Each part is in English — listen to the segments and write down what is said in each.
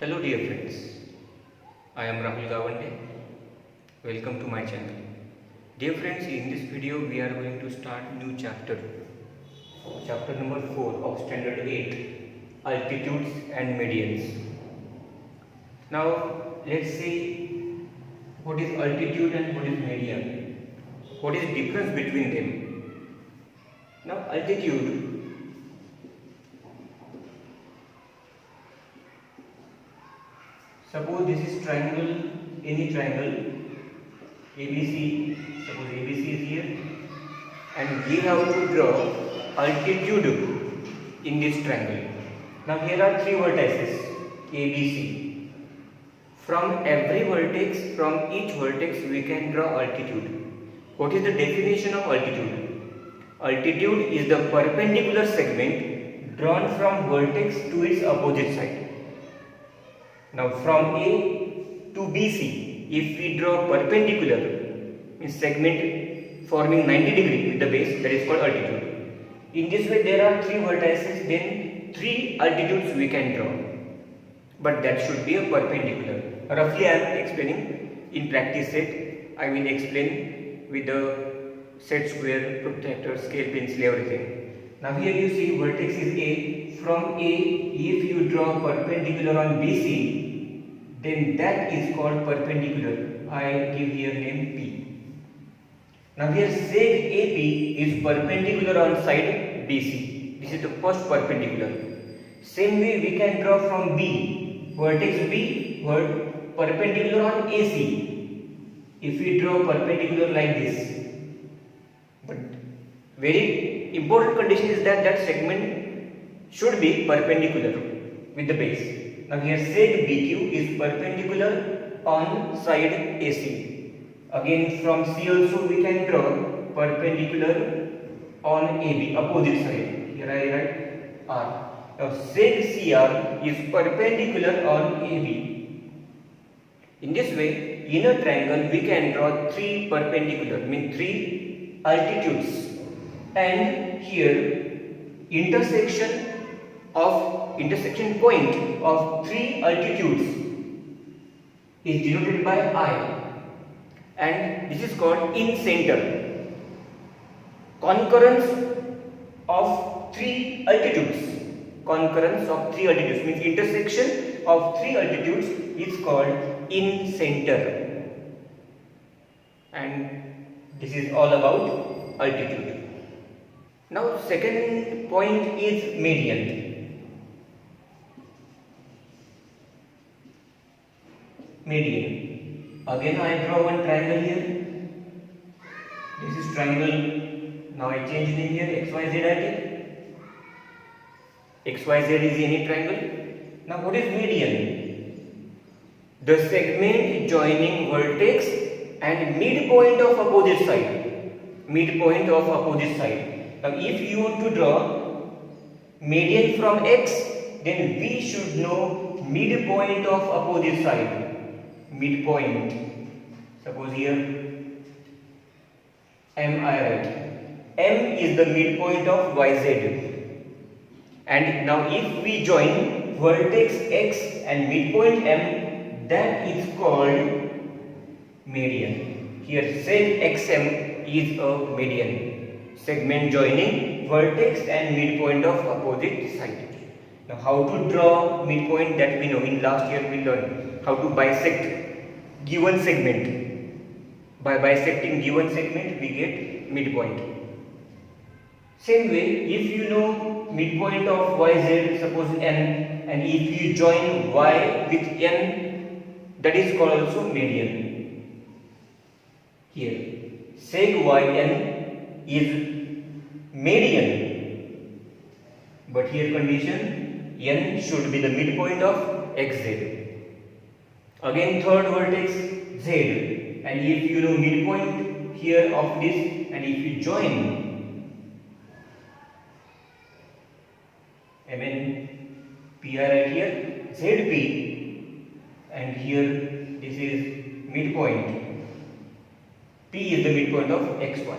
Hello dear friends, I am Rahul Gawande. Welcome to my channel. Dear friends, in this video we are going to start new chapter number 4 of standard 8, altitudes and medians. Now let's see what is altitude and what is median. What is the difference between them? Now altitude, suppose this is triangle, any triangle ABC, suppose ABC is here, and we have to draw altitude in this triangle. Now here are three vertices ABC. From every vertex, from each vertex we can draw altitude. What is the definition of altitude? Altitude is the perpendicular segment drawn from vertex to its opposite side. Now from A to BC, if we draw perpendicular, means segment forming 90 degree with the base, that is called altitude. In this way there are three vertices, then three altitudes we can draw. But that should be a perpendicular. Roughly I am explaining in practice set. I will explain with the set square, protractor, scale, pencil, everything. Now here you see vertex is A. From A, if you draw perpendicular on BC, then that is called perpendicular. I give here name P. Now here seg AP is perpendicular on side BC. This is the first perpendicular. Same way we can draw from B, vertex B, perpendicular on AC. If we draw perpendicular like this, but very important condition is that that segment should be perpendicular with the base. Now here seg BQ is perpendicular on side AC. Again from C also we can draw perpendicular on AB, opposite side. Here I write R. Now seg CR is perpendicular on AB. In this way, in a triangle we can draw three perpendicular, mean three altitudes. And here intersection point of three altitudes is denoted by I, and this is called in center. Concurrence of three altitudes means intersection of three altitudes is called in center, and this is all about altitude. Now second point is median. Median. Again I draw one triangle here. This is triangle. Now I change name here, XYZ I take. XYZ is any triangle. Now what is median? The segment joining vertex and midpoint of opposite side. Midpoint of opposite side. Now if you want to draw median from X, then we should know midpoint of opposite side. Midpoint, suppose here M I write. M is the midpoint of YZ, and now if we join vertex X and midpoint M, that is called median. Here seg XM is a median, segment joining vertex and midpoint of opposite side. Now how to draw midpoint, that we know. In last year we learned how to bisect given segment. By bisecting given segment we get midpoint. Same way, if you know midpoint of YZ, suppose N, and if you join Y with N, that is called also median. Here seg YN is median, but here condition N should be the midpoint of XZ. Again third vertex Z, and if you know midpoint here of this, and if you join PI right here, ZP, and here this is midpoint. P is the midpoint of XY.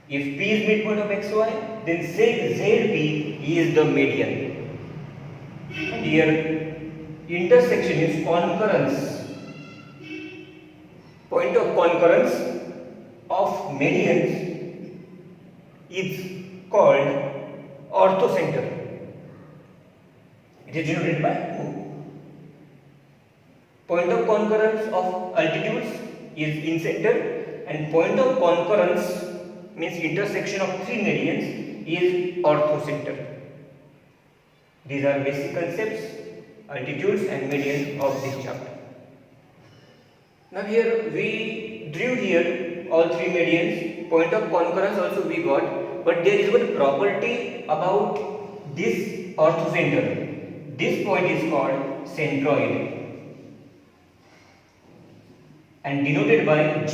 If P is midpoint of XY, then seg ZP is the median. And here intersection is concurrence. Point of concurrence of medians is called orthocenter. It is denoted by O. Point of concurrence of altitudes is incenter, and point of concurrence means intersection of three medians is orthocenter. These are basic concepts, altitudes and medians of this chapter. Now here we drew here all three medians. Point of concurrence also we got, but there is one property about this orthocenter. This point is called centroid and denoted by G.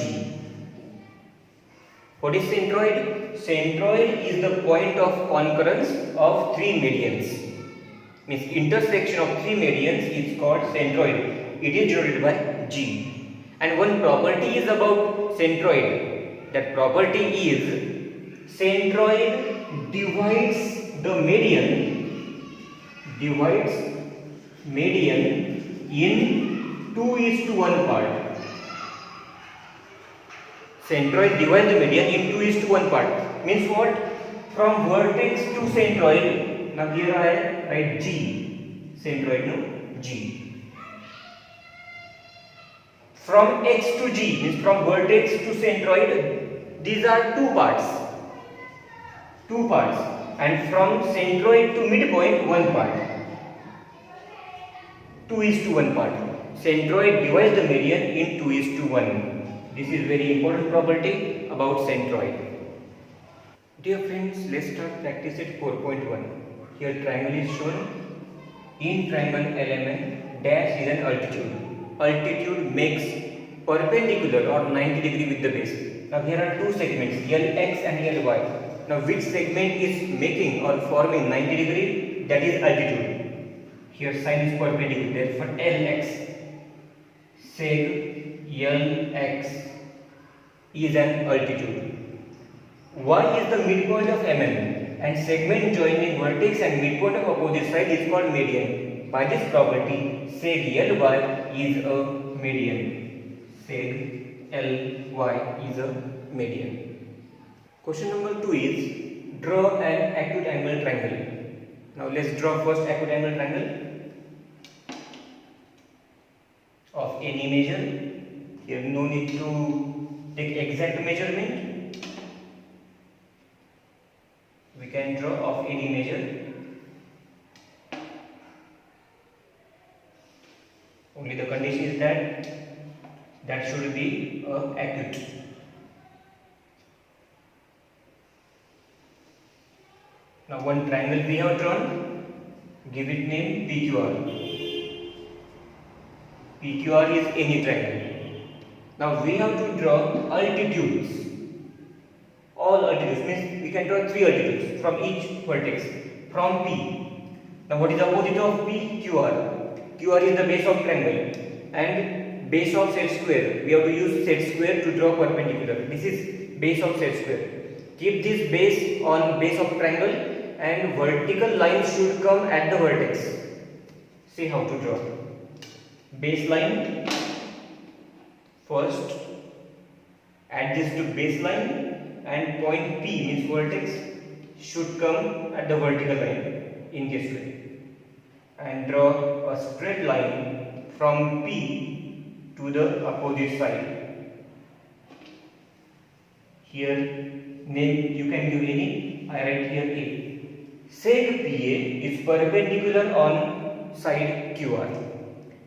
What is centroid? Centroid is the point of concurrence of three medians. Means intersection of three medians is called centroid. It is denoted by G. And one property is about centroid. That property is centroid divides the median in 2:1 part. Centroid divides the median in 2:1 part. Means what? From vertex to centroid. Now here I write G. Centroid, no? G. From X to G means from vertex to centroid. These are two parts. And from centroid to midpoint, one part. 2:1 part. Centroid divides the median in 2:1. This is very important property about centroid. Dear friends, let's start practice at 4.1. Here triangle is shown. In triangle LMN, dash is an altitude. Altitude makes perpendicular or 90 degree with the base. Now here are two segments, LX and LY. Now which segment is making or forming 90 degree? That is altitude. Here sine is perpendicular, therefore LX. Seg LX is an altitude. Y is the midpoint of MN, and segment joining vertex and midpoint of opposite side is called median. By this property, seg LY is a median. Seg LY is a median. Question number 2 is draw an acute angle triangle. Now let's draw first acute angle triangle of any measure. Here no need to take exact measurement. We can draw of any measure. Only the condition is that should be acute. Now one triangle we have drawn, give it name PQR. PQR is any triangle. Now we have to draw altitudes. All altitudes means we can draw three altitudes from each vertex from P. Now what is the opposite of P? QR. QR is the base of triangle and base of set square. We have to use set square to draw perpendicular. This is base of set square. Keep this base on base of triangle and vertical line should come at the vertex. See how to draw. Baseline first, add this to baseline. And point P means vertex should come at the vertical line in this way, and draw a straight line from P to the opposite side. Here name you can give any, I write here A. Seg PA is perpendicular on side QR.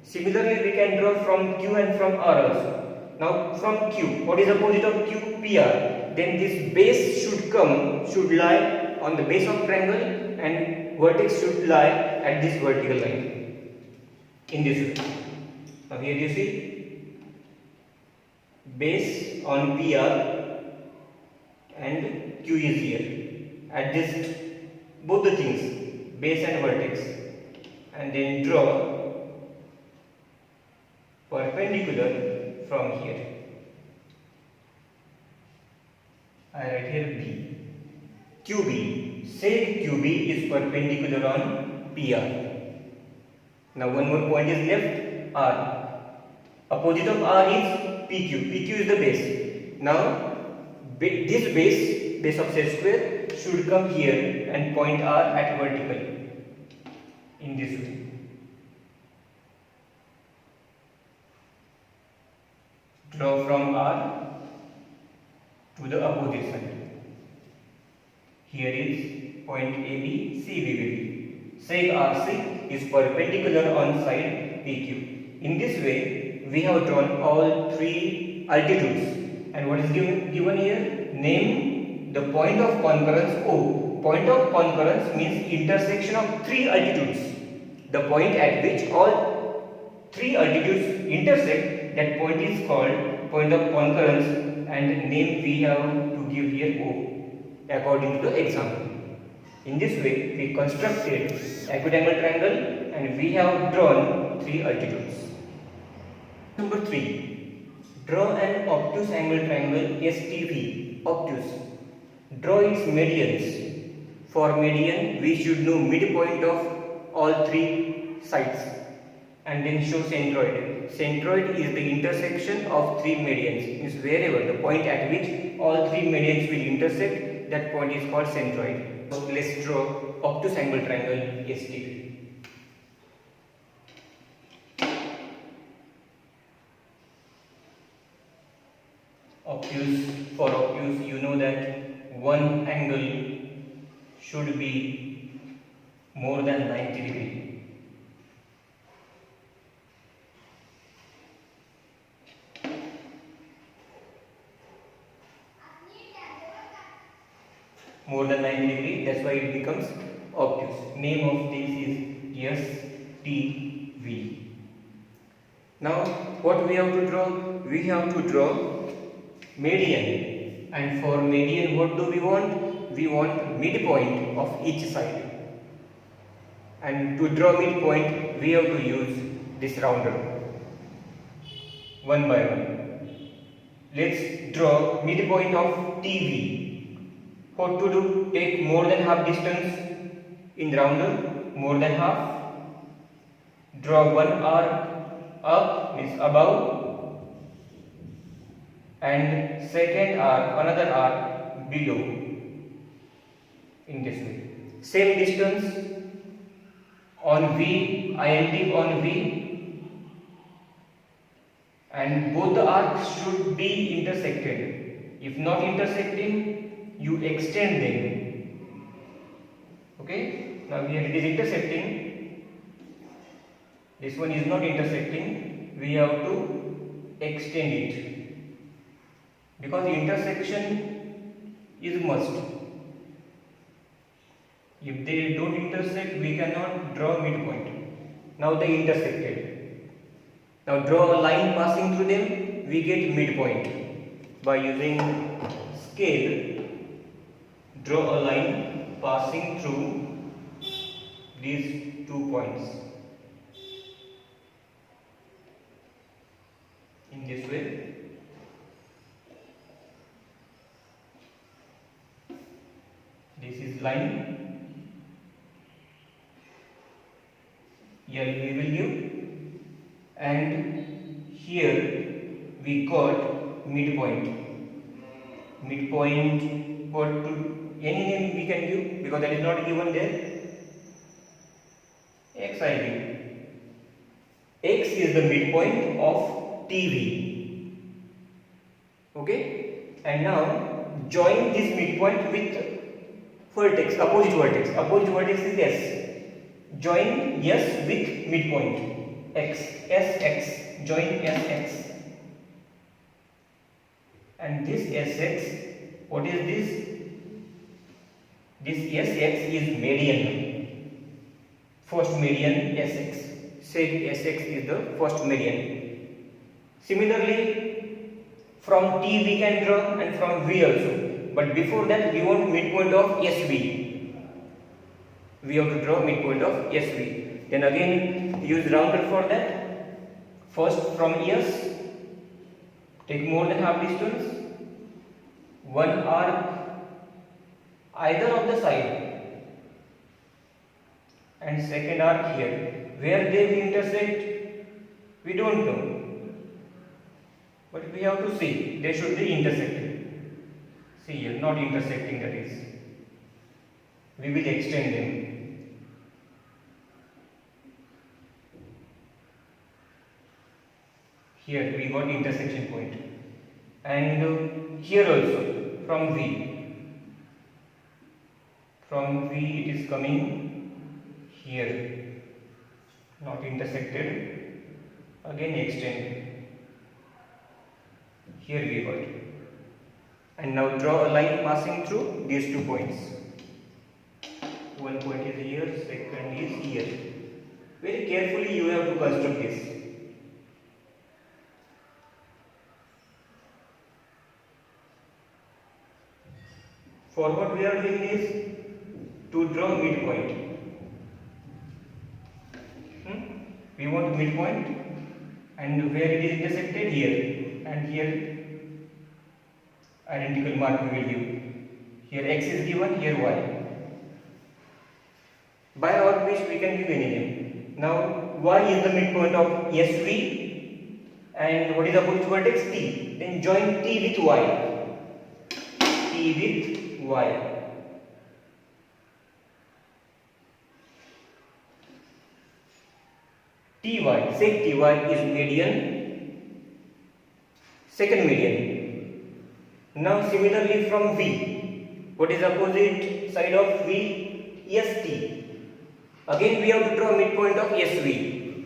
Similarly we can draw from Q and from R also. Now from Q, what is the opposite of Q? PR. Then this base should lie on the base of triangle and vertex should lie at this vertical line in this way. Now here you see base on PR and Q is here. Adjust both the things, base and vertex, and then draw perpendicular from here. I write here B. QB. Seg QB is perpendicular on PR. Now one more point is left, R. Opposite of R is PQ. PQ is the base. Now this base of set square should come here and point R at vertical in this way. Draw from R to the opposite side. Here is point AB, CBB. Seg RC is perpendicular on side PQ. In this way, we have drawn all three altitudes. And what is given here? Name the point of concurrence O. Point of concurrence means intersection of three altitudes. The point at which all three altitudes intersect, that point is called point of concurrence, and name we have to give here O according to the example. In this way, we constructed equiangle triangle and we have drawn three altitudes. Number 3. Draw an obtuse angle triangle STV. Obtuse. Draw its medians. For median, we should know midpoint of all three sides and then show centroid. Centroid is the intersection of three medians. Means wherever the point at which all three medians will intersect, that point is called centroid. So let's draw obtuse angle triangle STV. Obtuse, for obtuse, you know that one angle should be more than 90 degrees. More than 90 degrees, that's why it becomes obtuse. Name of this is STV. Now, what we have to draw? We have to draw median, and for median what do we want? We want midpoint of each side, and to draw midpoint we have to use this rounder one by one. Let's draw midpoint of TV. What to do? Take more than half distance in rounder, more than half. Draw one arc up, means above, and second arc, another arc below, in this way. Same distance on V, INT on V, and both the arcs should be intersected. If not intersecting, you extend them. Okay, now here it is intersecting, this one is not intersecting, we have to extend it. Because intersection is must. If they don't intersect, we cannot draw midpoint. Now they intersected. Now draw a line passing through them, we get midpoint. By using scale, draw a line passing through these 2 points. In this way. This is line, here we will give, and here we got midpoint. Midpoint, what to any name we can give, because that is not given there. X I give. X is the midpoint of TV. Okay, and now join this midpoint with vertex, opposite vertex. Opposite vertex is S. Join S with midpoint X. SX. Join SX. And this SX, what is this? This SX is median. First median SX. Say SX is the first median. Similarly, from T we can draw and from V also. But before that, we want midpoint of SV. We have to draw midpoint of SV. Then again, use rounder for that. First from S, take more than half distance. One arc either of the side, and second arc here. Where they will intersect, we don't know. But we have to see, they should be intersecting. See here, not intersecting, that is. We will extend them. Here we got intersection point. And here also, from V. From V it is coming here. Not intersected. Again extend. Here we got. And now draw a line passing through these 2 points. One point is here, second is here. Very carefully you have to construct this. For what we are doing is to draw midpoint. We want midpoint, and where it is intersected, here, and here identical mark we will give. Here x is given, here y. By our wish we can give any name. Now y is the midpoint of SV, and what is the opposite vertex? T. Then join T with y. T with y. Ty, say Ty is median, second median. Now similarly from V, what is opposite side of V? ST. Again we have to draw midpoint of SV.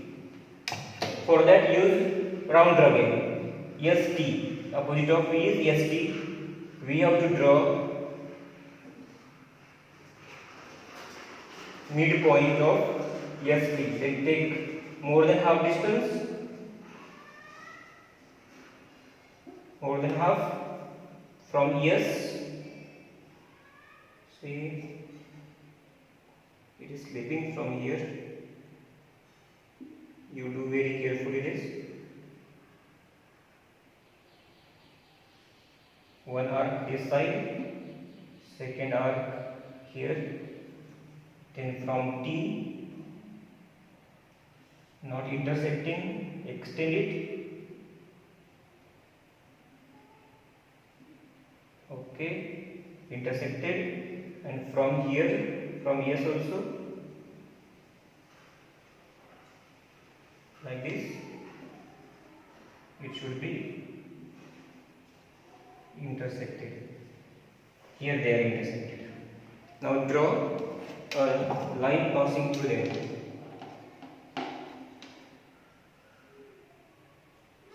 For that use round robin. ST, opposite of V is ST. We have to draw midpoint of SV. Then take more than half distance, more than half from S. See, it is slipping from here. You do very carefully this. One arc this side, second arc here, then from T. Not intersecting, extend it. Okay, intersected, and from here, from S also, like this, it should be intersected. Here they are intersected. Now draw a line passing through them.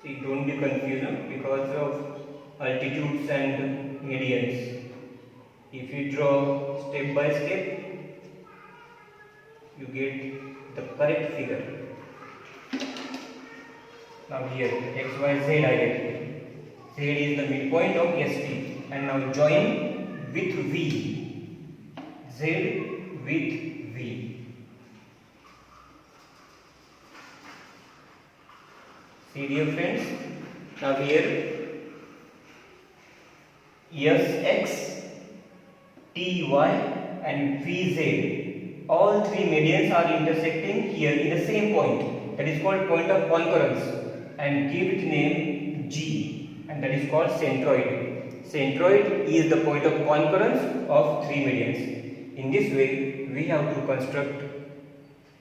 See, don't be confused because of altitudes and medians. If you draw step by step, you get the correct figure. Now here x, y, z I get. Z is the midpoint of ST, and now join with V. Z with V. See dear friends, now here Sx, Ty and Vz, all three medians are intersecting here in the same point, that is called point of concurrence, and give it name G, and that is called centroid. Centroid is the point of concurrence of three medians. In this way we have to construct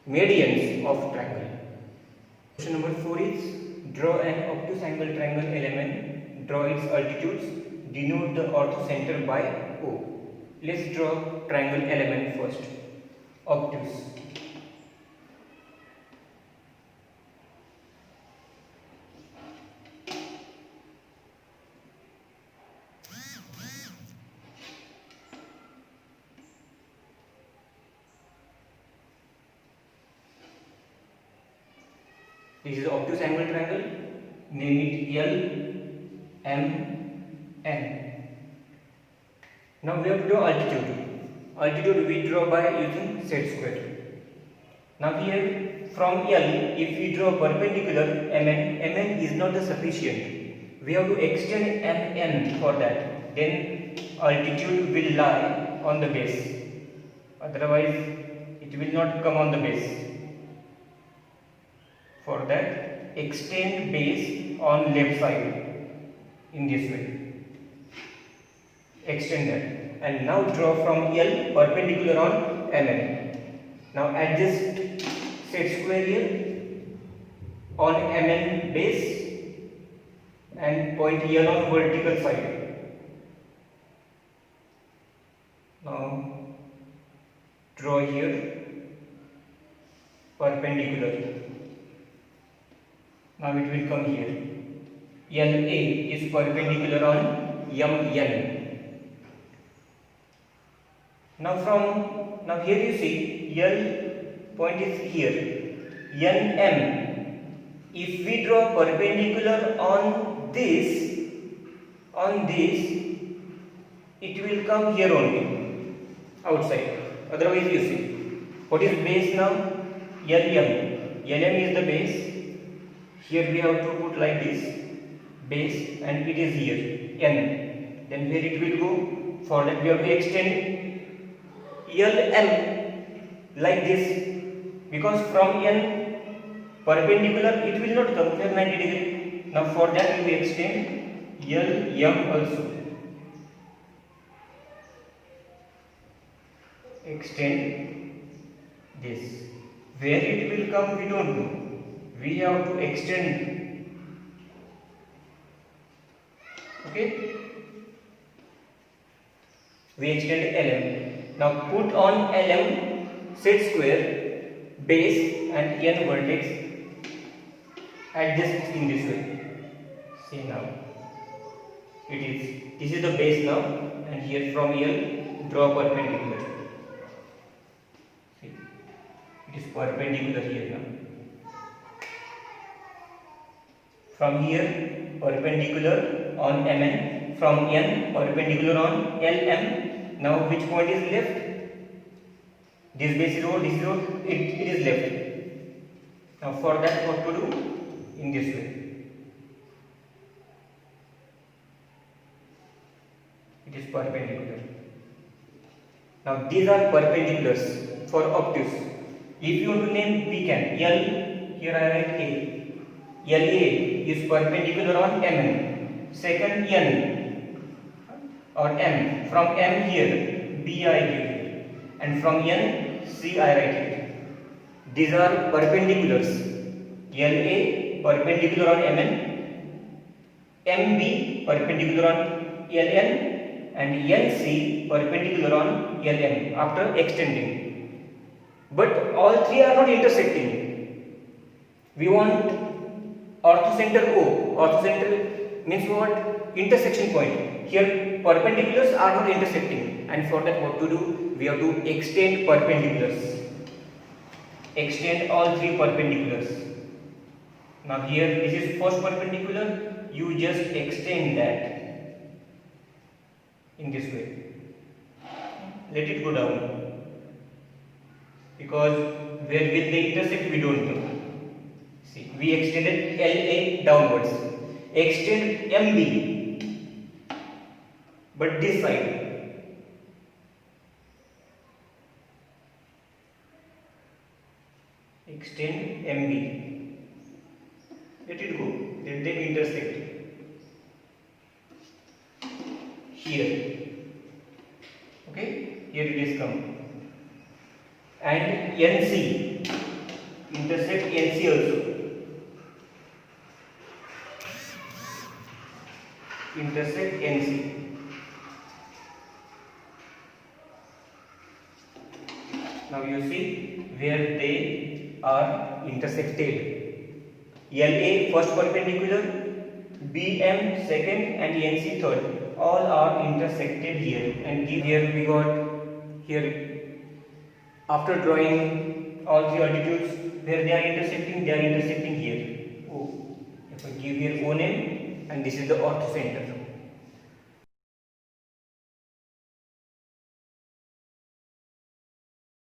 medians of triangle. Question number 4 is draw an obtuse angle triangle element, draw its altitudes, denote the orthocenter by O. Let's draw triangle element first. Obtuse. This is obtuse angle triangle. Name it L, M, N. Now we have to draw altitude. Altitude we draw by using set square. Now here from L, if we draw perpendicular MN, MN is not the sufficient. We have to extend MN for that. Then altitude will lie on the base. Otherwise, it will not come on the base. For that, extend base on left side in this way. Extend that, and now draw from L perpendicular on MN. Now adjust set square here on MN base and point L on vertical side. Now draw here perpendicular. Now it will come here. LA is perpendicular on MN. Now here you see L point is here. NM. If we draw perpendicular on this, it will come here only, outside. Otherwise, you see, what is base now? LM. LM is the base. Here we have to put like this, base, and it is here, N. Then where it will go? For that we have to extend LM like this, because from N perpendicular it will not come here 90 degree. Now for that we will extend LM also. Extend this. Where it will come we don't know. We have to extend. Okay. We extend LM. Now put on LM set square base and N vertex. Adjust in this way. See now. This is the base now, and here from L draw perpendicular. See, it is perpendicular here now. From here perpendicular on MN, from N perpendicular on LM. Now which point is left? This base is over, this is over, it is left. Now for that what to do? In this way. It is perpendicular. Now these are perpendiculars for obtuse. If you want to name, we can. L, here I write A. LA is perpendicular on MN. Second N or M. From M here, B I give here. And from N, C I write here. These are perpendiculars. LA perpendicular on MN, MB perpendicular on LN, and NC perpendicular on LM after extending. But all three are not intersecting. We want orthocenter O. Orthocenter means what? Intersection point. Here perpendiculars are not intersecting, and for that what to do? We have to extend perpendiculars. Extend all three perpendiculars. Now here this is first perpendicular, you just extend that in this way. Let it go down, because where will they intersect we don't know. See, we extended LA downwards. Extend MB, but this side. Extend MB. Let it go. Let them intersect here. Okay, here it is come. And NC intersect NC also. Intersect NC. Now you see where they are intersected. LA first perpendicular, BM second, and NC third. All are intersected here. And here we got here, after drawing all the altitudes where they are intersecting here. Oh, if I give here O name, and this is the orthocenter.